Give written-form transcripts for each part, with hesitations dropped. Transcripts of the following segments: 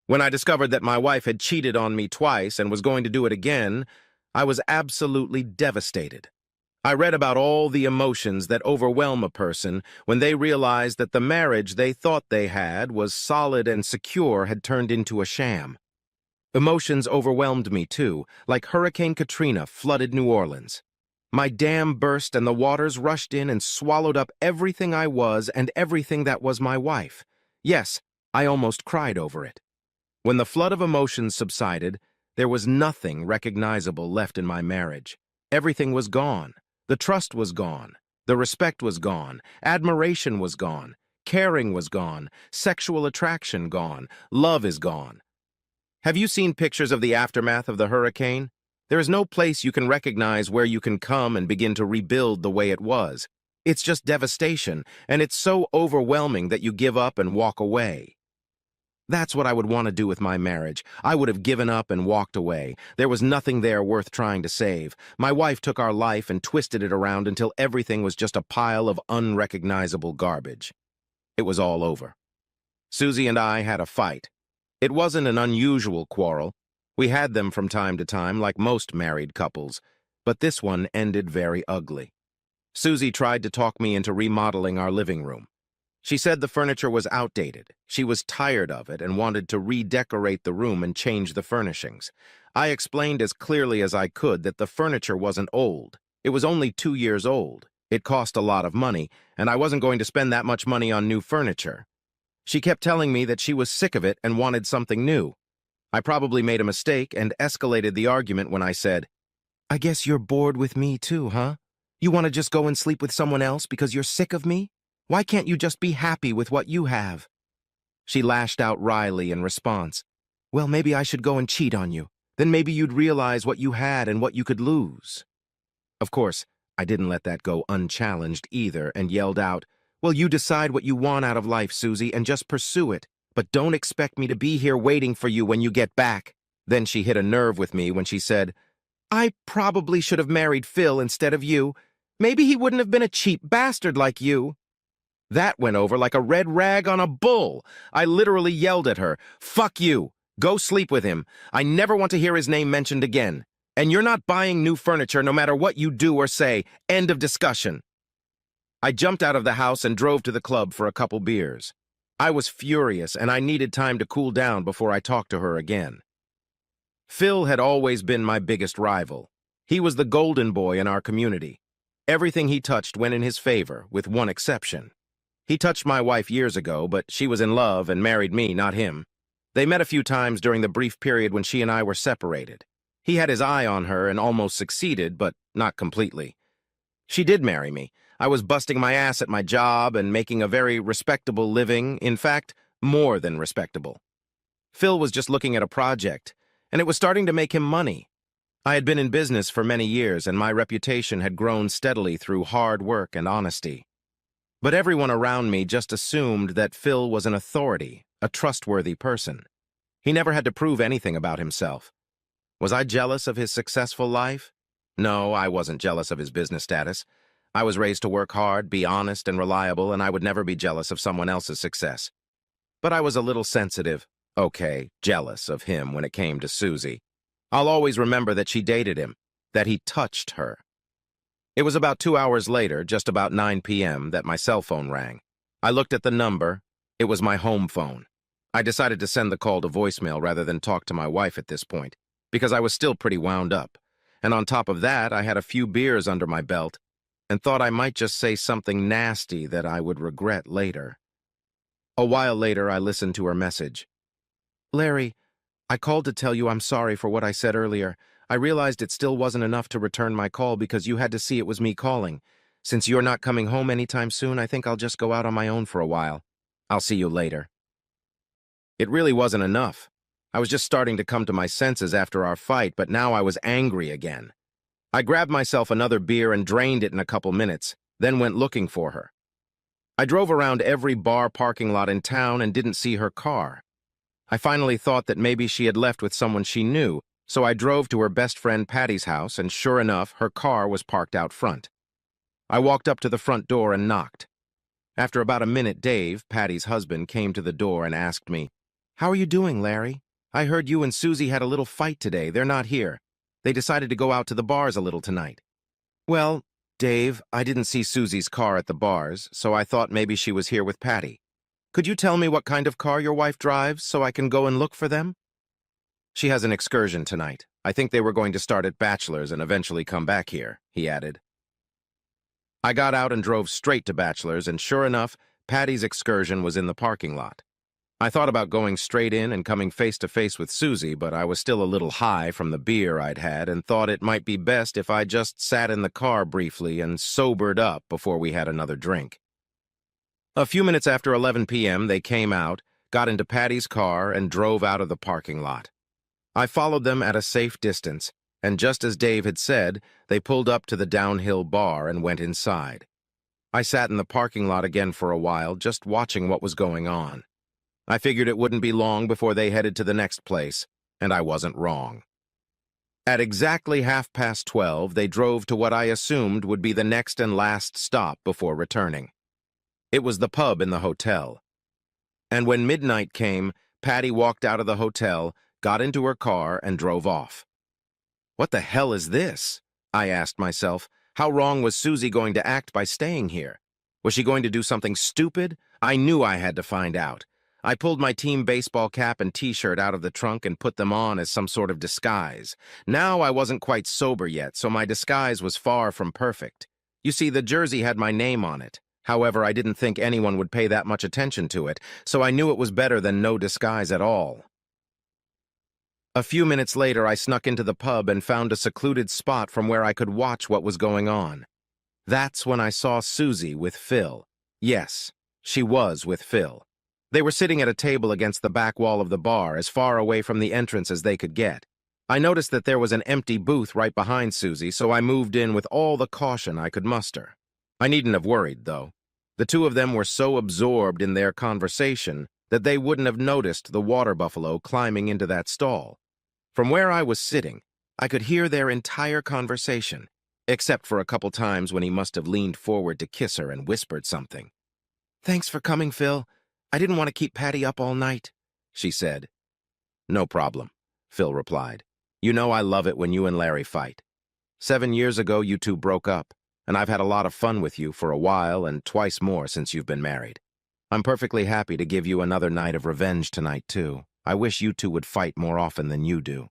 When I discovered that my wife had cheated on me twice and was going to do it again, I was absolutely devastated. I read about all the emotions that overwhelm a person when they realize that the marriage they thought they had was solid and secure had turned into a sham. Emotions overwhelmed me too, like Hurricane Katrina flooded New Orleans. My dam burst and the waters rushed in and swallowed up everything I was and everything that was my wife. Yes, I almost cried over it. When the flood of emotions subsided, there was nothing recognizable left in my marriage. Everything was gone. The trust was gone. The respect was gone. Admiration was gone. Caring was gone. Sexual attraction gone. Love is gone. Have you seen pictures of the aftermath of the hurricane? There is no place you can recognize where you can come and begin to rebuild the way it was. It's just devastation, and it's so overwhelming that you give up and walk away. That's what I would want to do with my marriage. I would have given up and walked away. There was nothing there worth trying to save. My wife took our life and twisted it around until everything was just a pile of unrecognizable garbage. It was all over. Susie and I had a fight. It wasn't an unusual quarrel. We had them from time to time, like most married couples, but this one ended very ugly. Susie tried to talk me into remodeling our living room. She said the furniture was outdated. She was tired of it and wanted to redecorate the room and change the furnishings. I explained as clearly as I could that the furniture wasn't old. It was only 2 years old. It cost a lot of money, and I wasn't going to spend that much money on new furniture. She kept telling me that she was sick of it and wanted something new. I probably made a mistake and escalated the argument when I said, "I guess you're bored with me too, huh? You want to just go and sleep with someone else because you're sick of me? Why can't you just be happy with what you have?" She lashed out wryly in response. "Well, maybe I should go and cheat on you. Then maybe you'd realize what you had and what you could lose." Of course, I didn't let that go unchallenged either and yelled out, "Well, you decide what you want out of life, Susie, and just pursue it. But don't expect me to be here waiting for you when you get back." Then she hit a nerve with me when she said, "I probably should have married Phil instead of you. Maybe he wouldn't have been a cheap bastard like you." That went over like a red rag on a bull. I literally yelled at her, "Fuck you! Go sleep with him. I never want to hear his name mentioned again. And you're not buying new furniture no matter what you do or say. End of discussion." I jumped out of the house and drove to the club for a couple beers. I was furious, and I needed time to cool down before I talked to her again. Phil had always been my biggest rival. He was the golden boy in our community. Everything he touched went in his favor, with one exception. He touched my wife years ago, but she was in love and married me, not him. They met a few times during the brief period when she and I were separated. He had his eye on her and almost succeeded, but not completely. She did marry me. I was busting my ass at my job and making a very respectable living, in fact, more than respectable. Phil was just looking at a project, and it was starting to make him money. I had been in business for many years, and my reputation had grown steadily through hard work and honesty. But everyone around me just assumed that Phil was an authority, a trustworthy person. He never had to prove anything about himself. Was I jealous of his successful life? No, I wasn't jealous of his business status. I was raised to work hard, be honest and reliable, and I would never be jealous of someone else's success. But I was a little sensitive, jealous of him when it came to Susie. I'll always remember that she dated him, that he touched her. It was about 2 hours later, just about 9 p.m., that my cell phone rang. I looked at the number. It was my home phone. I decided to send the call to voicemail rather than talk to my wife at this point, because I was still pretty wound up. And on top of that, I had a few beers under my belt and thought I might just say something nasty that I would regret later. A while later, I listened to her message. "Larry, I called to tell you I'm sorry for what I said earlier. I realized it still wasn't enough to return my call because you had to see it was me calling. Since you're not coming home anytime soon, I think I'll just go out on my own for a while. I'll see you later." It really wasn't enough. I was just starting to come to my senses after our fight, but now I was angry again. I grabbed myself another beer and drained it in a couple minutes, then went looking for her. I drove around every bar parking lot in town and didn't see her car. I finally thought that maybe she had left with someone she knew, so I drove to her best friend Patty's house, and sure enough, her car was parked out front. I walked up to the front door and knocked. After about a minute, Dave, Patty's husband, came to the door and asked me, How are you doing, Larry? I heard you and Susie had a little fight today. They're not here. They decided to go out to the bars a little tonight. Well, Dave, I didn't see Susie's car at the bars, so I thought maybe she was here with Patty. Could you tell me what kind of car your wife drives so I can go and look for them? She has an excursion tonight. I think they were going to start at Bachelor's and eventually come back here, he added. I got out and drove straight to Bachelor's, and sure enough, Patty's excursion was in the parking lot. I thought about going straight in and coming face-to-face with Susie, but I was still a little high from the beer I'd had and thought it might be best if I just sat in the car briefly and sobered up before we had another drink. A few minutes after 11 p.m., they came out, got into Patty's car, and drove out of the parking lot. I followed them at a safe distance, and just as Dave had said, they pulled up to the downhill bar and went inside. I sat in the parking lot again for a while, just watching what was going on. I figured it wouldn't be long before they headed to the next place, and I wasn't wrong. At exactly 12:30, they drove to what I assumed would be the next and last stop before returning. It was the pub in the hotel. And when midnight came, Patty walked out of the hotel, got into her car, and drove off. What the hell is this? I asked myself. How wrong was Susie going to act by staying here? Was she going to do something stupid? I knew I had to find out. I pulled my team baseball cap and t-shirt out of the trunk and put them on as some sort of disguise. Now I wasn't quite sober yet, so my disguise was far from perfect. You see, the jersey had my name on it. However, I didn't think anyone would pay that much attention to it, so I knew it was better than no disguise at all. A few minutes later, I snuck into the pub and found a secluded spot from where I could watch what was going on. That's when I saw Susie with Phil. Yes, she was with Phil. They were sitting at a table against the back wall of the bar, as far away from the entrance as they could get. I noticed that there was an empty booth right behind Susie, so I moved in with all the caution I could muster. I needn't have worried, though. The two of them were so absorbed in their conversation that they wouldn't have noticed the water buffalo climbing into that stall. From where I was sitting, I could hear their entire conversation, except for a couple times when he must have leaned forward to kiss her and whispered something. "Thanks for coming, Phil. I didn't want to keep Patty up all night," she said. "No problem," Phil replied. "You know I love it when you and Larry fight. 7 years ago, you two broke up, and I've had a lot of fun with you for a while and twice more since you've been married. I'm perfectly happy to give you another night of revenge tonight, too. I wish you two would fight more often than you do."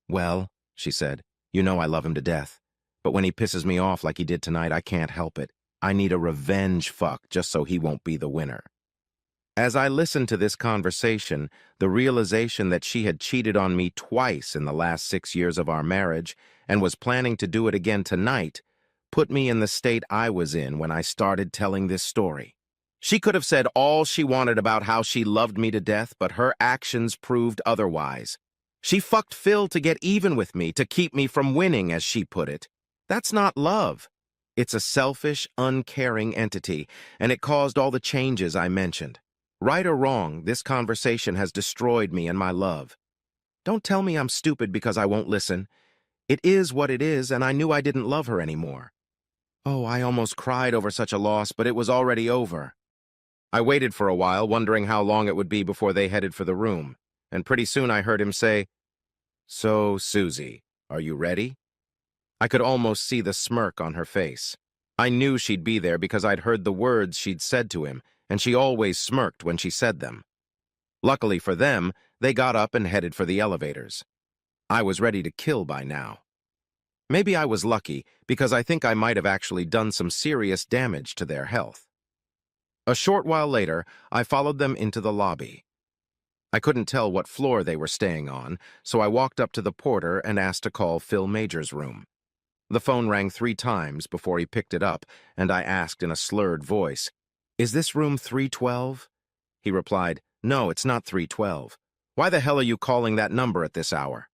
"Well," she said, "you know I love him to death. But when he pisses me off like he did tonight, I can't help it. I need a revenge fuck just so he won't be the winner." As I listened to this conversation, the realization that she had cheated on me twice in the last 6 years of our marriage and was planning to do it again tonight put me in the state I was in when I started telling this story. She could have said all she wanted about how she loved me to death, but her actions proved otherwise. She fucked Phil to get even with me, to keep me from winning, as she put it. That's not love. It's a selfish, uncaring entity, and it caused all the changes I mentioned. Right or wrong, this conversation has destroyed me and my love. Don't tell me I'm stupid because I won't listen. It is what it is, and I knew I didn't love her anymore. Oh, I almost cried over such a loss, but it was already over. I waited for a while, wondering how long it would be before they headed for the room, and pretty soon I heard him say, "So, Susie, are you ready?" I could almost see the smirk on her face. I knew she'd be there because I'd heard the words she'd said to him, and she always smirked when she said them. Luckily for them, they got up and headed for the elevators. I was ready to kill by now. Maybe I was lucky, because I think I might have actually done some serious damage to their health. A short while later, I followed them into the lobby. I couldn't tell what floor they were staying on, so I walked up to the porter and asked to call Phil Major's room. The phone rang 3 times before he picked it up, and I asked in a slurred voice, "Is this room 312? He replied, "No, it's not 312. Why the hell are you calling that number at this hour?"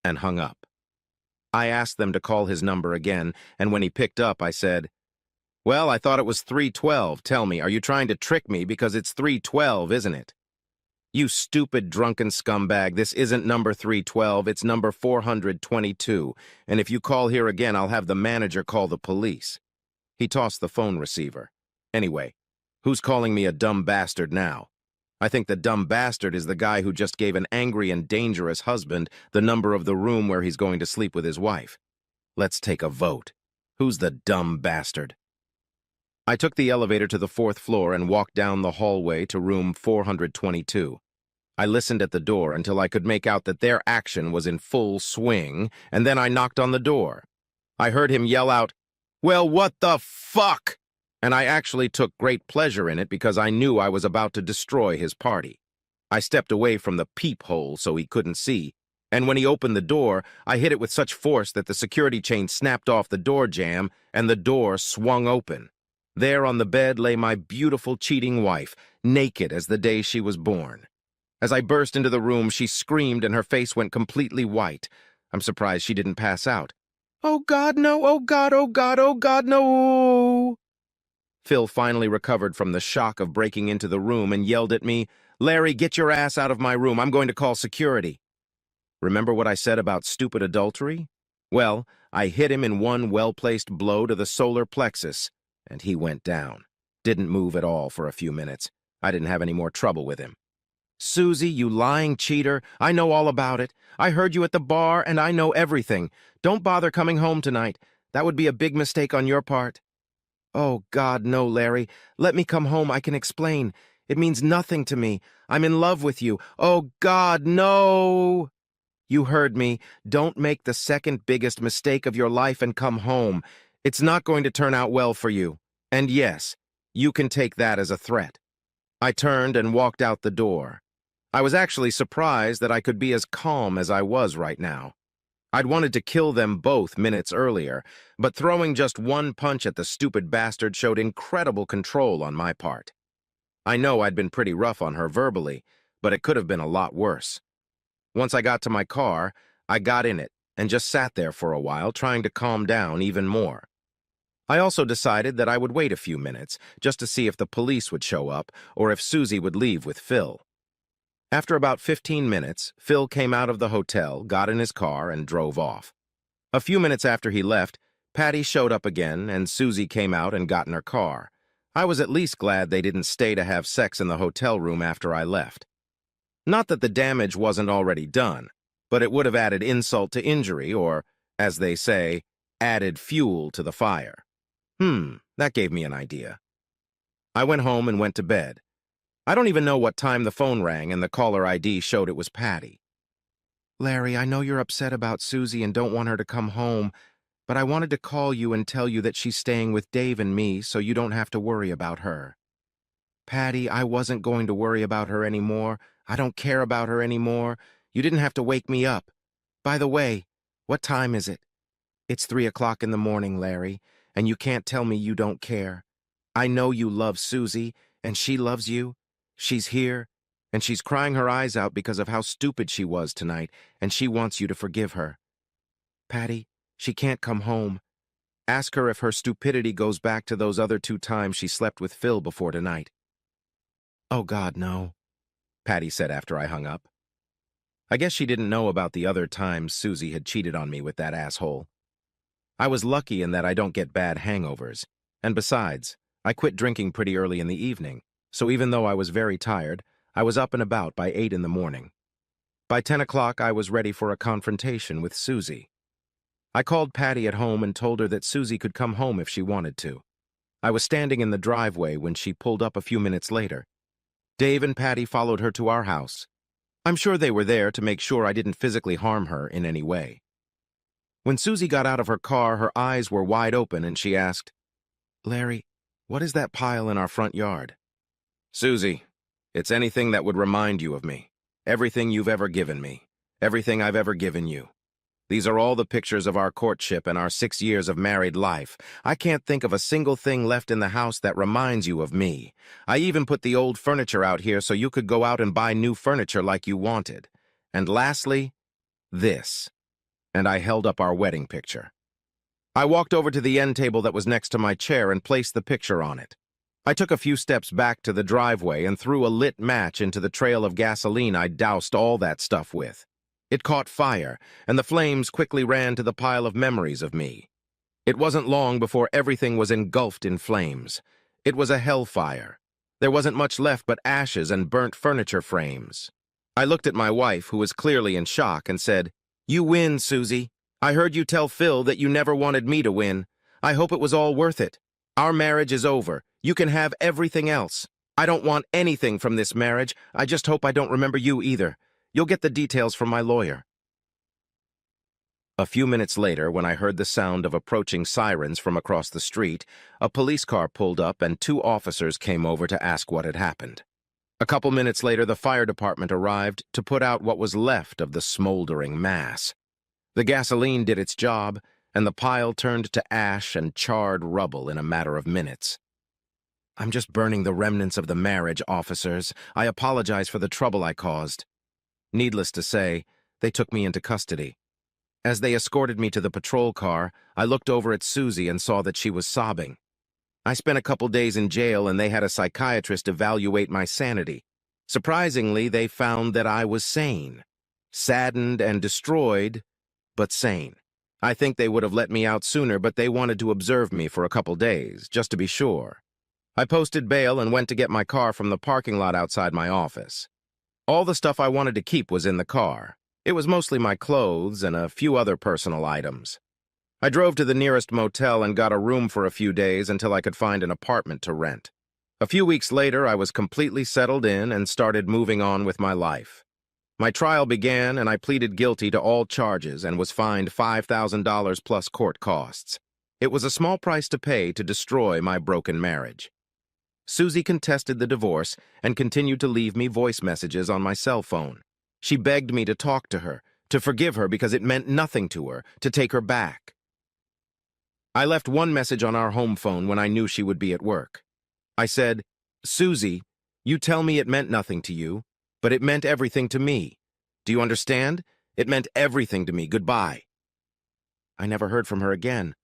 And hung up. I asked them to call his number again, and when he picked up, I said, "Well, I thought it was 312. Tell me, are you trying to trick me because it's 312, isn't it?" "You stupid, drunken scumbag, this isn't number 312, it's number 422, and if you call here again, I'll have the manager call the police." He tossed the phone receiver. "Anyway, who's calling me a dumb bastard now?" I think the dumb bastard is the guy who just gave an angry and dangerous husband the number of the room where he's going to sleep with his wife. Let's take a vote. Who's the dumb bastard? I took the elevator to the 4th floor and walked down the hallway to room 422. I listened at the door until I could make out that their action was in full swing, and then I knocked on the door. I heard him yell out, "Well, what the fuck?" And I actually took great pleasure in it because I knew I was about to destroy his party. I stepped away from the peephole so he couldn't see, and when he opened the door, I hit it with such force that the security chain snapped off the door jamb and the door swung open. There on the bed lay my beautiful cheating wife, naked as the day she was born. As I burst into the room, she screamed and her face went completely white. I'm surprised she didn't pass out. "Oh, God, no! Oh, God, oh, God, oh, God, no!" Phil finally recovered from the shock of breaking into the room and yelled at me, "Larry, get your ass out of my room. I'm going to call security." Remember what I said about stupid adultery? Well, I hit him in one well-placed blow to the solar plexus, and he went down. Didn't move at all for a few minutes. I didn't have any more trouble with him. "Susie, you lying cheater, I know all about it. I heard you at the bar, and I know everything. Don't bother coming home tonight. That would be a big mistake on your part." "Oh, God, no, Larry. Let me come home. I can explain. It means nothing to me. I'm in love with you. Oh, God, no!" "You heard me. Don't make the second biggest mistake of your life and come home. It's not going to turn out well for you. And yes, you can take that as a threat." I turned and walked out the door. I was actually surprised that I could be as calm as I was right now. I'd wanted to kill them both minutes earlier, but throwing just one punch at the stupid bastard showed incredible control on my part. I know I'd been pretty rough on her verbally, but it could have been a lot worse. Once I got to my car, I got in it and just sat there for a while, trying to calm down even more. I also decided that I would wait a few minutes just to see if the police would show up or if Susie would leave with Phil. After about 15 minutes, Phil came out of the hotel, got in his car, and drove off. A few minutes after he left, Patty showed up again, and Susie came out and got in her car. I was at least glad they didn't stay to have sex in the hotel room after I left. Not that the damage wasn't already done, but it would have added insult to injury, or, as they say, added fuel to the fire. That gave me an idea. I went home and went to bed. I don't even know what time the phone rang and the caller ID showed it was Patty. "Larry, I know you're upset about Susie and don't want her to come home, but I wanted to call you and tell you that she's staying with Dave and me so you don't have to worry about her." "Patty, I wasn't going to worry about her anymore. I don't care about her anymore. You didn't have to wake me up. By the way, what time is it?" "It's 3 o'clock in the morning, Larry, and you can't tell me you don't care. I know you love Susie, and she loves you. She's here, and she's crying her eyes out because of how stupid she was tonight, and she wants you to forgive her. Patty, she can't come home. Ask her if her stupidity goes back to those other 2 times she slept with Phil before tonight." "Oh, God, no," Patty said after I hung up. I guess she didn't know about the other times Susie had cheated on me with that asshole. I was lucky in that I don't get bad hangovers, and besides, I quit drinking pretty early in the evening, so even though I was very tired, I was up and about by 8 in the morning. By 10 o'clock, I was ready for a confrontation with Susie. I called Patty at home and told her that Susie could come home if she wanted to. I was standing in the driveway when she pulled up a few minutes later. Dave and Patty followed her to our house. I'm sure they were there to make sure I didn't physically harm her in any way. When Susie got out of her car, her eyes were wide open and she asked, "Larry, what is that pile in our front yard?" "Susie, it's anything that would remind you of me. Everything you've ever given me. Everything I've ever given you. These are all the pictures of our courtship and our 6 years of married life. I can't think of a single thing left in the house that reminds you of me. I even put the old furniture out here so you could go out and buy new furniture like you wanted. And lastly, this." And I held up our wedding picture. I walked over to the end table that was next to my chair and placed the picture on it. I took a few steps back to the driveway and threw a lit match into the trail of gasoline I'd doused all that stuff with. It caught fire, and the flames quickly ran to the pile of memories of me. It wasn't long before everything was engulfed in flames. It was a hellfire, There wasn't much left but ashes and burnt furniture frames. I looked at my wife, who was clearly in shock, and said, "You win, Susie. I heard you tell Phil that you never wanted me to win. I hope it was all worth it. Our marriage is over. You can have everything else. I don't want anything from this marriage. I just hope I don't remember you either. You'll get the details from my lawyer." A few minutes later, when I heard the sound of approaching sirens from across the street, a police car pulled up and 2 officers came over to ask what had happened. A couple minutes later, the fire department arrived to put out what was left of the smoldering mass. The gasoline did its job, and the pile turned to ash and charred rubble in a matter of minutes. "I'm just burning the remnants of the marriage, officers. I apologize for the trouble I caused." Needless to say, they took me into custody. As they escorted me to the patrol car, I looked over at Susie and saw that she was sobbing. I spent a couple days in jail and they had a psychiatrist evaluate my sanity. Surprisingly, they found that I was sane. Saddened and destroyed, but sane. I think they would have let me out sooner, but they wanted to observe me for a couple days, just to be sure. I posted bail and went to get my car from the parking lot outside my office. All the stuff I wanted to keep was in the car. It was mostly my clothes and a few other personal items. I drove to the nearest motel and got a room for a few days until I could find an apartment to rent. A few weeks later, I was completely settled in and started moving on with my life. My trial began and I pleaded guilty to all charges and was fined $5,000 plus court costs. It was a small price to pay to destroy my broken marriage. Susie contested the divorce and continued to leave me voice messages on my cell phone. She begged me to talk to her, to forgive her because it meant nothing to her, to take her back. I left one message on our home phone when I knew she would be at work. I said, "Susie, you tell me it meant nothing to you, but it meant everything to me. Do you understand? It meant everything to me. Goodbye." I never heard from her again.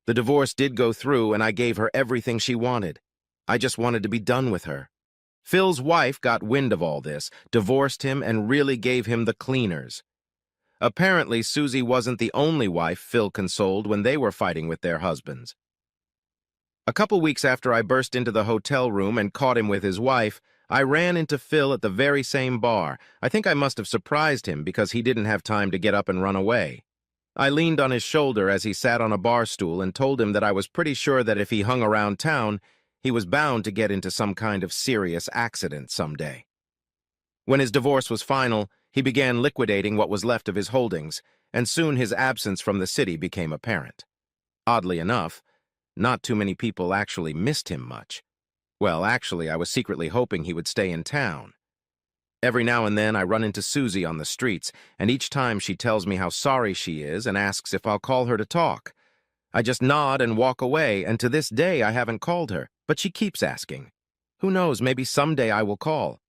The divorce did go through and I gave her everything she wanted. I just wanted to be done with her. Phil's wife got wind of all this, divorced him, and really gave him the cleaners. Apparently, Susie wasn't the only wife Phil consoled when they were fighting with their husbands. A couple weeks after I burst into the hotel room and caught him with his wife, I ran into Phil at the very same bar. I think I must have surprised him because he didn't have time to get up and run away. I leaned on his shoulder as he sat on a bar stool and told him that I was pretty sure that if he hung around town, he was bound to get into some kind of serious accident someday. When his divorce was final, he began liquidating what was left of his holdings, and soon his absence from the city became apparent. Oddly enough, not too many people actually missed him much. Well, actually, I was secretly hoping he would stay in town. Every now and then I run into Susie on the streets, and each time she tells me how sorry she is and asks if I'll call her to talk. I just nod and walk away, and to this day I haven't called her, but she keeps asking. Who knows, maybe someday I will call.